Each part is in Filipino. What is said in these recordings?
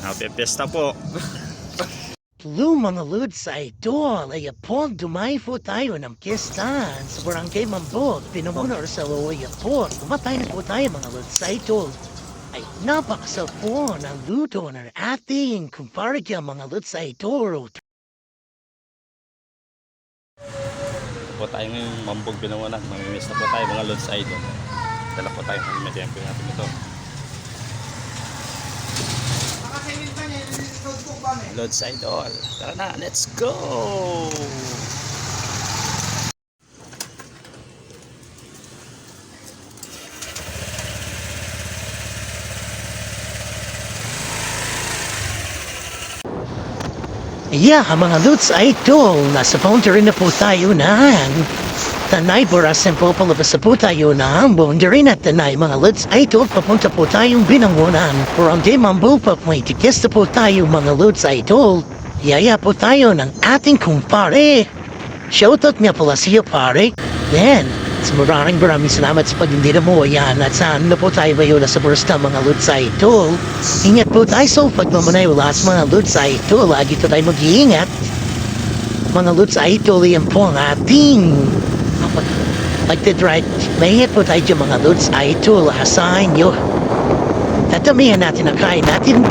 Happy Fiesta po. Hello mga Lods Idol, ay po dumayo tayo ng piyestahan sa Barangay Mambog, Pinamunar sa Loya po. Kumatay na po tayo mga Lods Idol. Ay napakasal po ng luto ng ating kumparigya mga Lods Idol. Po tayo ngayong Mambog Pinamunar. Mamimiss na po tayo mga Lods Idol. Dala po tayo ng medempo natin ito. Lods Idol. Tara na, let's go! Yeah, mga Lods Idol, nasa boundary na po tayo ng Tanay Borasan po palabas na po tayo ng boundary na Tanay mga Lods Idol, papunta po tayong Binangonan. Barangay Mambo pa may tikis na po tayo mga Lods Idol. Yaya po tayo ng ating kumpare. Shoutout niya pala siya pare. Then, maraming salamat sa pag-indira mo. Yan, at saan na po tayo bayo na sa bursta mga Lods Idol. Ingat po tayo sa pagmamanay wala sa mga Lods Idol. Lagi to tayo mag-iingat. Mga Lods Idol, yan po ang ating pagdadrive. Mahihit po tayo dyan mga Lods Idol. Asahan nyo. Tatamihan natin ang kain natin.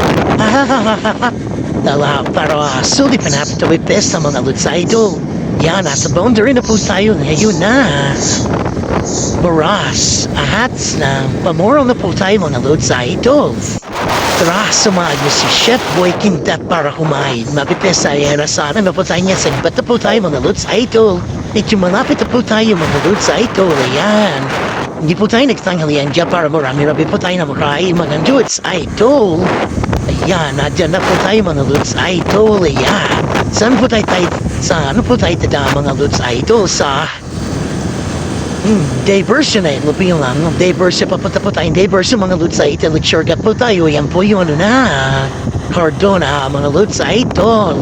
Dala para sulit pa natin ito ipes sa mga Lods Idol. Yan, nasa boundary na po tayo ngayon na Baras, ahats na pamoral na po tayo mga Lods Idol. Tara, sumad niyo si Chef Boy Kindat para kumain. Mapipes sa era sana na po tayo niya. Sagbat na po tayo mga Lods Idol. Medyo malapit na po tayo mga Lods Idol. Ayan. Hindi po tayo nagtanghalian dyan para marami-rabi po tayo na makain mga Lods Idol. Ayan, nadyan na po tayo mga Lods Idol. Ayan. Saan po tayo ano po tayo tada mga Lods Idol sa diversion eh. Lupin lang. Diversion, papunta po tayo. Diversion mga Lods Idol. Shortcut po tayo. Ayan po yun na. Cardona mga Lods Idol.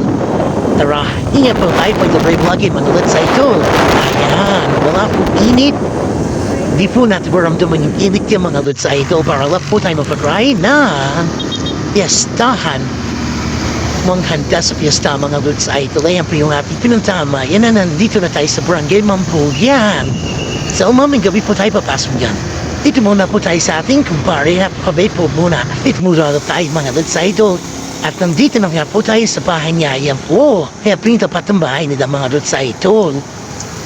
Tara, ingat po tayo pag-drive lagi mga Lods Idol. Ayan, wala po init. Di po natin maramdaman yung init yung mga Lods Idol para lang po tayo mapag-ride na piestahan. Manghanda sa piyesta mga Lods Idol. Ayan po yung ating pinuntahan. Yan na, nandito na tayo sa Barangay Mambo. Yan. Sa umaming gabi po tayo papasok dyan. Dito muna po tayo sa ating kumpare. Napakabay po muna. Dito muna tayo mga Lods Idol. At nandito na nga po tayo sa bahay niya. Ayan po. Kaya pinitapat ang bahay nila mga Lods Idol.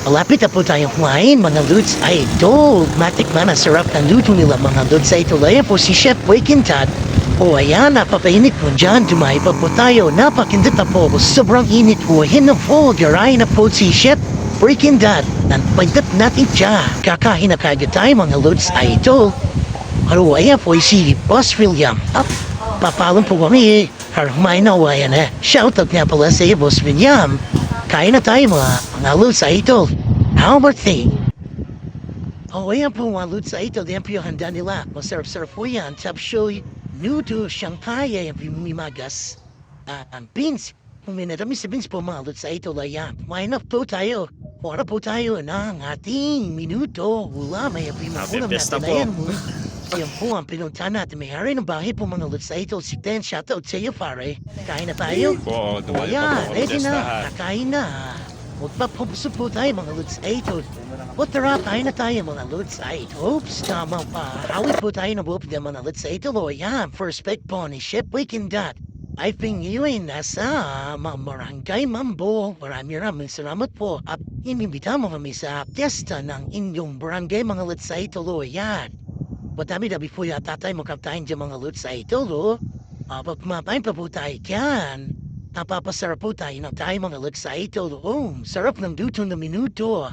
Malapit na po tayong kumain mga Lods Idol. Matikman ang sarap ng luto nila mga Lods Idol. Ayan po si Chef Boy Kintat. O ayan, napapainit po dyan. Dumayo pa po tayo. Napakindot na po. Sobrang init po. Hinapol. Garay na po si Chef Breaking Dad, nanpagdat natin siya. Kakain na kagad tayo mga Lods Idol. Haro, ayan po si Boss William. Papalong po kami. Harumain na wayan eh. Shoutout nga pala sa iyo, Boss William. Kain na tayo mga Lods Idol. How about they? Oh, ayan po mga Lods Idol. Ayan po yung handa nila. Masarap-sarap po yan. Top show, nudo, Shanghai, ayan po yung mimagas. Ang beans. Minatamis sa beans po mga Lods Idol. Ayan, kumain na po tayo. Para po tayo ng ating minuto. Wala, may apimakulam natin. Ayan mo. Yan po ang pinunta natin. May hari ng bahay po mga Lods Idol. Si Ten, shoutout sa iyo pare. Kain na tayo. Po, dumayo Ayan, pa po kami ready na. piestahan. Kakain na. Huwag pa pupuso po tayo mga Lods Idol. O tara, kain na tayo mga Lods Idol. Oops, tama pa. Hawit po tayo na buhop ng mga Lods Idol. O yan, first pick po ni Chef Weekend Dot. I think yun ay nasa Barangay Mambo. Maraming salamat po. At inimbita mo kami sa piyesta ng inyong barangay mga Lods Idol. O yan. Madami-dami po yata tayo magkaptain dyan mga Lods Idol. O. Pag kumapain pa po tayo dyan. Napapasarap po tayo ng tayo mga Lods Idol. Oh, sarap ng luto na minuto.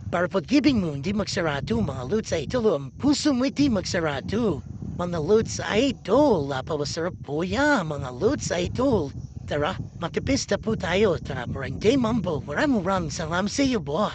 Para pag-giving mo, hindi magsarado mga Lods Idol. Ang puso mo hindi magsarado. Mga Lods Idol, napapasarap po yan mga Lods Idol. Tara, makipista po tayo. Tara, Barangay Mambo. Maraming salamat sa iyo, boss.